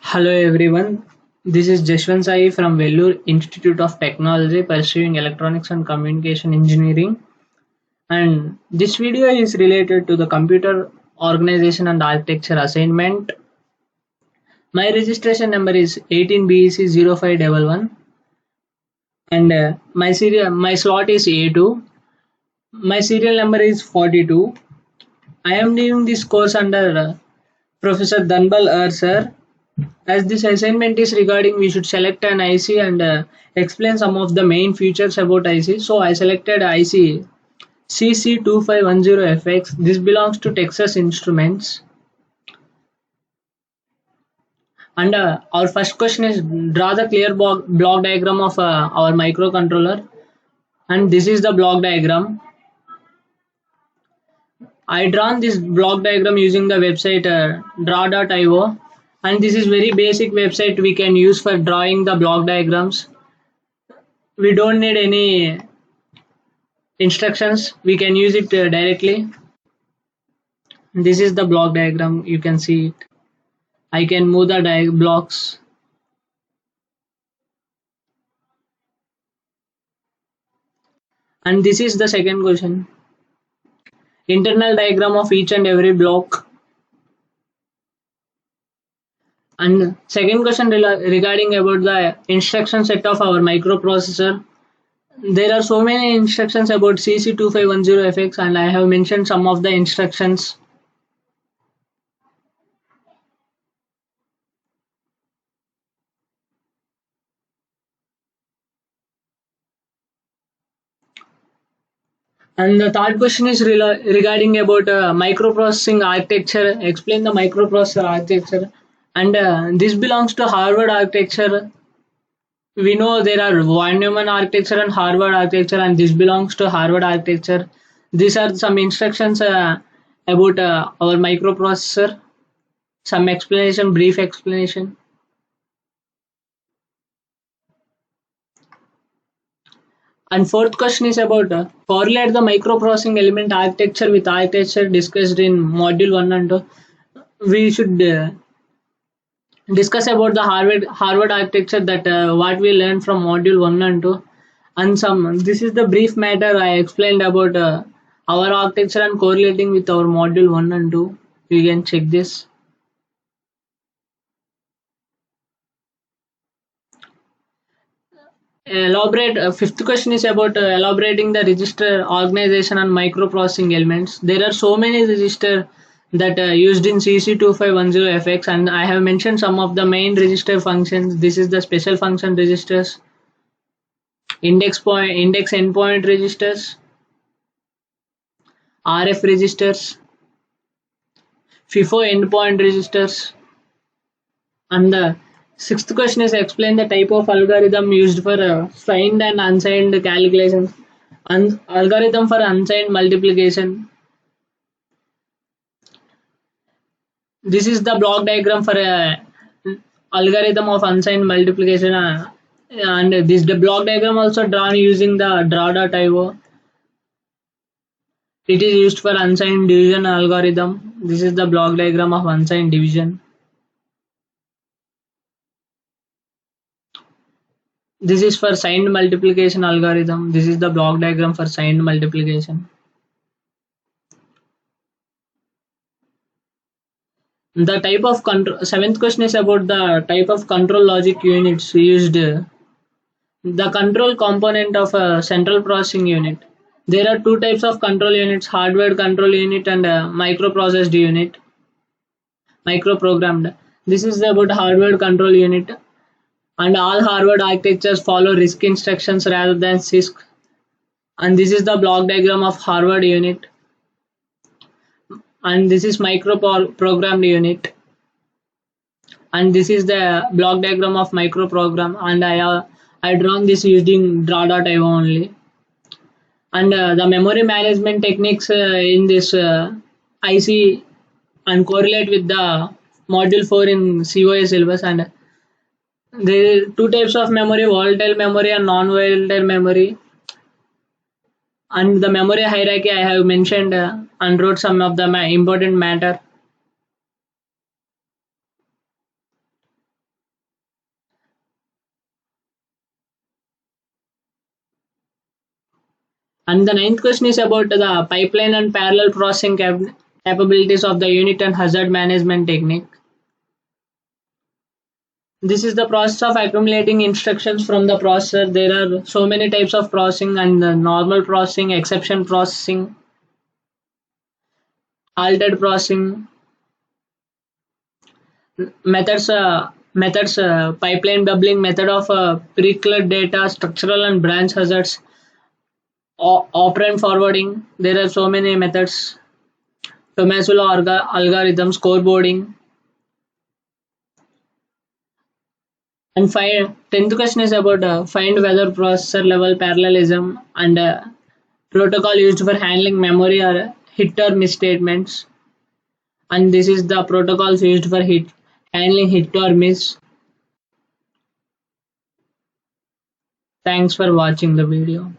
Hello everyone, this is Jashwant Sai from Vellore Institute of Technology pursuing Electronics and Communication Engineering, and this video is related to the computer organization and architecture assignment. My registration number is 18BEC0511 and my slot is A2. My serial number is 42. I am doing this course under Professor Danbal sir. As this assignment is regarding we should select an IC and explain some of the main features about IC. So I selected IC CC2510FX. This belongs to Texas Instruments. And our first question is draw the clear block diagram of our microcontroller. And this is the block diagram. I drawn this block diagram using the website draw.io, and this is very basic website we can use for drawing the block diagrams. We don't need any instructions, we can use it directly. This is the block diagram, you can see it. I can move the blocks. And this is the second question. Internal diagram of each and every block. And second question regarding about the instruction set of our microprocessor. There are so many instructions about CC2510FX and I have mentioned some of the instructions. And the third question is regarding about microprocessing architecture. Explain the microprocessor architecture. And this belongs to Harvard architecture. We know there are von Neumann architecture and Harvard architecture, and this belongs to Harvard architecture. These are some instructions about our microprocessor. Some explanation, brief explanation. And fourth question is about correlate the microprocessing element architecture with architecture discussed in module 1 and 2. We should discuss about the Harvard architecture, that what we learned from module 1 and 2, and some this is the brief matter I explained about our architecture and correlating with our module 1 and 2. You can check this. Elaborate. Fifth question is about elaborating the register organization and microprocessing elements. There are so many registers that used in CC2510FX, and I have mentioned some of the main register functions. This is the special function registers, index endpoint registers, RF registers, FIFO endpoint registers, and the sixth question is explain the type of algorithm used for signed and unsigned calculations. Algorithm for unsigned multiplication. This is the block diagram for algorithm of unsigned multiplication, and the block diagram also drawn using the draw.io. It is used for unsigned division algorithm. This is the block diagram of unsigned division. This is for signed multiplication algorithm. This is the block diagram for signed multiplication. The type of control. Seventh question is about the type of control logic units used. The control component of a central processing unit. There are two types of control units: hardware control unit and microprocessed unit, microprogrammed. This is about hardware control unit. And all Harvard architectures follow RISC instructions rather than CISC. And this is the block diagram of Harvard unit. And this is microprogrammed unit. And this is the block diagram of microprogram. And I drawn this using draw.io only. And the memory management techniques in this IC and correlate with the module 4 in COA syllabus. And there are two types of memory: volatile memory and non-volatile memory. And the memory hierarchy I have mentioned and wrote some of the important matter. And the ninth question is about the pipeline and parallel processing capabilities of the unit and hazard management technique. This is the process of accumulating instructions from the processor. There are so many types of processing and normal processing, exception processing, altered processing, methods, pipeline bubbling, method of pre-cleared data, structural and branch hazards, operand forwarding. There are so many methods. Tomasulo algorithm, scoreboarding. And 10th question is about find whether processor level parallelism and protocol used for handling memory or hit or miss statements. And this is the protocols used for handling hit or miss. Thanks for watching the video.